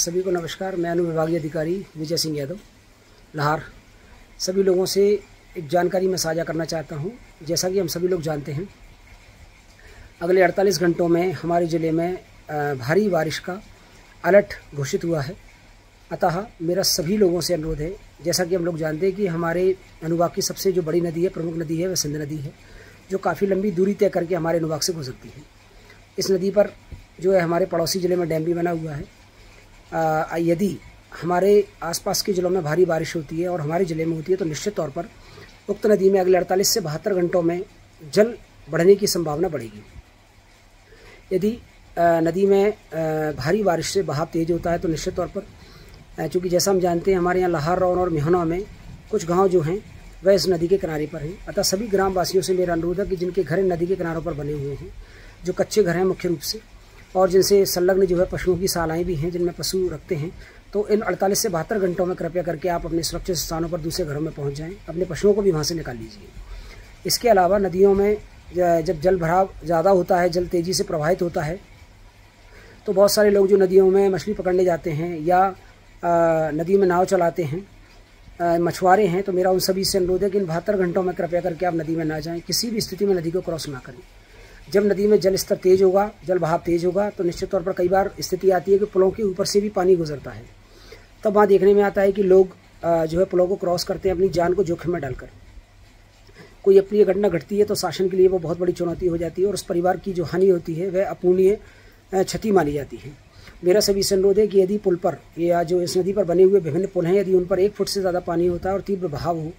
सभी को नमस्कार। मैं अनुविभागीय अधिकारी विजय सिंह यादव, लाहौर। सभी लोगों से एक जानकारी मैं साझा करना चाहता हूं। जैसा कि हम सभी लोग जानते हैं, अगले 48 घंटों में हमारे ज़िले में भारी बारिश का अलर्ट घोषित हुआ है। अतः मेरा सभी लोगों से अनुरोध है, जैसा कि हम लोग जानते हैं कि हमारे अनुभाग की सबसे जो बड़ी नदी है, प्रमुख नदी है, वह सिंध नदी है, जो काफ़ी लंबी दूरी तय करके हमारे अनुभाग से गुजरती है। इस नदी पर जो है हमारे पड़ोसी ज़िले में डैम भी बना हुआ है। यदि हमारे आसपास के ज़िलों में भारी बारिश होती है और हमारे ज़िले में होती है तो निश्चित तौर पर उक्त नदी में अगले 48 से 72 घंटों में जल बढ़ने की संभावना बढ़ेगी। यदि नदी में भारी बारिश से बहाव तेज होता है तो निश्चित तौर पर, चूँकि जैसा हम जानते हैं हमारे यहाँ लाहौर, रौन और मेहना में कुछ गांव जो हैं वह इस नदी के किनारे पर हैं। अतः सभी ग्रामवासियों से मेरा अनुरोध है कि जिनके घर नदी के किनारों पर बने हुए हैं, जो कच्चे घर हैं मुख्य रूप से, और जिनसे संलग्न जो है पशुओं की शालाएँ भी हैं, जिनमें पशु रखते हैं, तो इन 48 से 72 घंटों में कृपया करके आप अपने सुरक्षित स्थानों पर दूसरे घरों में पहुंच जाएं। अपने पशुओं को भी वहां से निकाल लीजिए। इसके अलावा नदियों में जब जल भराव ज़्यादा होता है, जल तेज़ी से प्रवाहित होता है, तो बहुत सारे लोग जो नदियों में मछली पकड़ने जाते हैं या नदी में नाव चलाते हैं, मछुआरे हैं, तो मेरा उन सभी से अनुरोध है कि इन 72 घंटों में कृपया करके आप नदी में ना जाएँ। किसी भी स्थिति में नदी को क्रॉस ना करें। जब नदी में जल स्तर तेज होगा, जल बहाव तेज होगा, तो निश्चित तौर पर कई बार स्थिति आती है कि पुलों के ऊपर से भी पानी गुजरता है। तब वहाँ देखने में आता है कि लोग जो है पुलों को क्रॉस करते हैं अपनी जान को जोखिम में डालकर। कोई अप्रिय घटना घटती है तो शासन के लिए वो बहुत बड़ी चुनौती हो जाती है और उस परिवार की जो हानि होती है वह अपूर्णीय क्षति मानी जाती है। मेरा सभी से अनुरोध है कि यदि पुल पर या जो इस नदी पर बने हुए विभिन्न पुल हैं, यदि उन पर 1 फुट से ज़्यादा पानी होता है और तीव्र बहाव हो,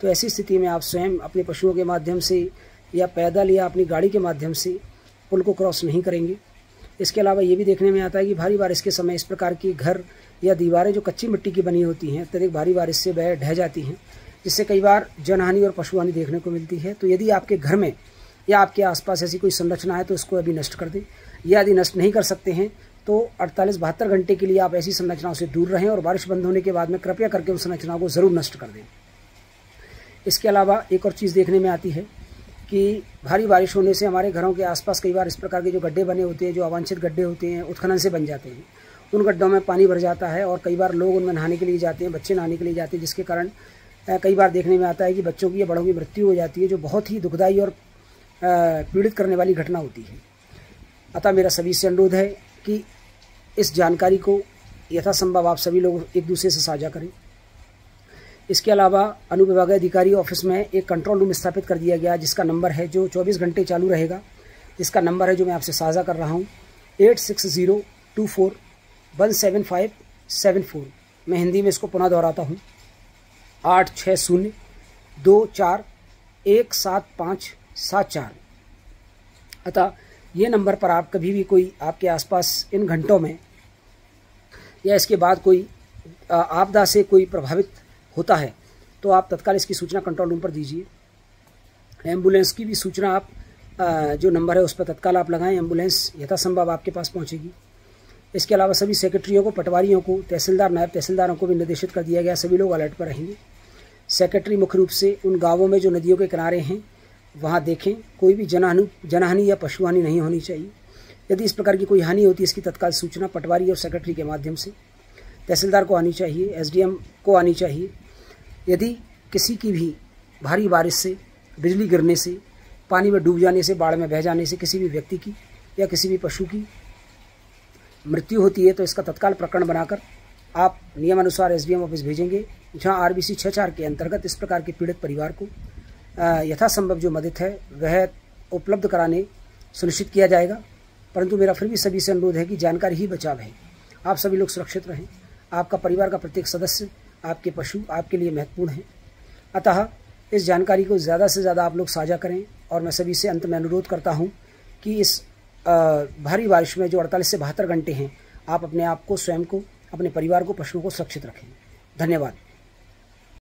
तो ऐसी स्थिति में आप स्वयं अपने पशुओं के माध्यम से या पैदल या अपनी गाड़ी के माध्यम से पुल को क्रॉस नहीं करेंगे। इसके अलावा ये भी देखने में आता है कि भारी बारिश के समय इस प्रकार की घर या दीवारें जो कच्ची मिट्टी की बनी होती हैं, अत्यधिक भारी बारिश से वह ढह जाती हैं, जिससे कई बार जनहानि और पशुहानि देखने को मिलती है। तो यदि आपके घर में या आपके आसपास ऐसी कोई संरचना है तो इसको अभी नष्ट कर दें, या यदि नष्ट नहीं कर सकते हैं तो 48-72 घंटे के लिए आप ऐसी संरचनाओं से दूर रहें और बारिश बंद होने के बाद में कृपया करके उन संरचनाओं को ज़रूर नष्ट कर दें। इसके अलावा एक और चीज़ देखने में आती है कि भारी बारिश होने से हमारे घरों के आसपास कई बार इस प्रकार के जो गड्ढे बने होते हैं, जो अवांछित गड्ढे होते हैं, उत्खनन से बन जाते हैं। उन गड्ढों में पानी भर जाता है और कई बार लोग उनमें नहाने के लिए जाते हैं, बच्चे नहाने के लिए जाते हैं, जिसके कारण कई बार देखने में आता है कि बच्चों की या बड़ों की मृत्यु हो जाती है, जो बहुत ही दुखदायी और पीड़ित करने वाली घटना होती है। अतः मेरा सभी से अनुरोध है कि इस जानकारी को यथासंभव आप सभी लोग एक दूसरे से साझा करें। इसके अलावा अनुविभागीय अधिकारी ऑफिस में एक कंट्रोल रूम स्थापित कर दिया गया, जिसका नंबर है जो 24 घंटे चालू रहेगा। जिसका नंबर है जो मैं आपसे साझा कर रहा हूँ 8602417574। मैं हिंदी में इसको पुनः दोहराता हूँ 8602417574। अतः ये नंबर पर आप कभी भी कोई आपके आसपास इन घंटों में या इसके बाद कोई आपदा से कोई प्रभावित होता है तो आप तत्काल इसकी सूचना कंट्रोल रूम पर दीजिए। एम्बुलेंस की भी सूचना आप जो नंबर है उस पर तत्काल आप लगाएं, एम्बुलेंस यथासंभव आपके पास पहुंचेगी। इसके अलावा सभी सेक्रेटरियों को, पटवारियों को, तहसीलदार, नायब तहसीलदारों को भी निर्देशित कर दिया गया, सभी लोग अलर्ट पर रहेंगे। सेक्रेटरी मुख्य रूप से उन गाँवों में जो नदियों के किनारे हैं वहाँ देखें कोई भी जनहानि या पशुहानि नहीं होनी चाहिए। यदि इस प्रकार की कोई हानि होती है इसकी तत्काल सूचना पटवारी और सेक्रेटरी के माध्यम से तहसीलदार को आनी चाहिए, SDM को आनी चाहिए। यदि किसी की भी भारी बारिश से, बिजली गिरने से, पानी में डूब जाने से, बाढ़ में बह जाने से किसी भी व्यक्ति की या किसी भी पशु की मृत्यु होती है तो इसका तत्काल प्रकरण बनाकर आप नियमानुसार SDM ऑफिस भेजेंगे, जहां RBC 64 के अंतर्गत इस प्रकार के पीड़ित परिवार को यथासंभव जो मदद है वह उपलब्ध कराने सुनिश्चित किया जाएगा। परंतु मेरा फिर भी सभी से अनुरोध है कि जानकारी ही बचाव है। आप सभी लोग सुरक्षित रहें। आपका परिवार का प्रत्येक सदस्य, आपके पशु आपके लिए महत्वपूर्ण हैं। अतः इस जानकारी को ज़्यादा से ज़्यादा आप लोग साझा करें और मैं सभी से अंत में अनुरोध करता हूं कि इस भारी बारिश में जो 48 से 72 घंटे हैं, आप अपने आप को, स्वयं को, अपने परिवार को, पशुओं को सुरक्षित रखें। धन्यवाद।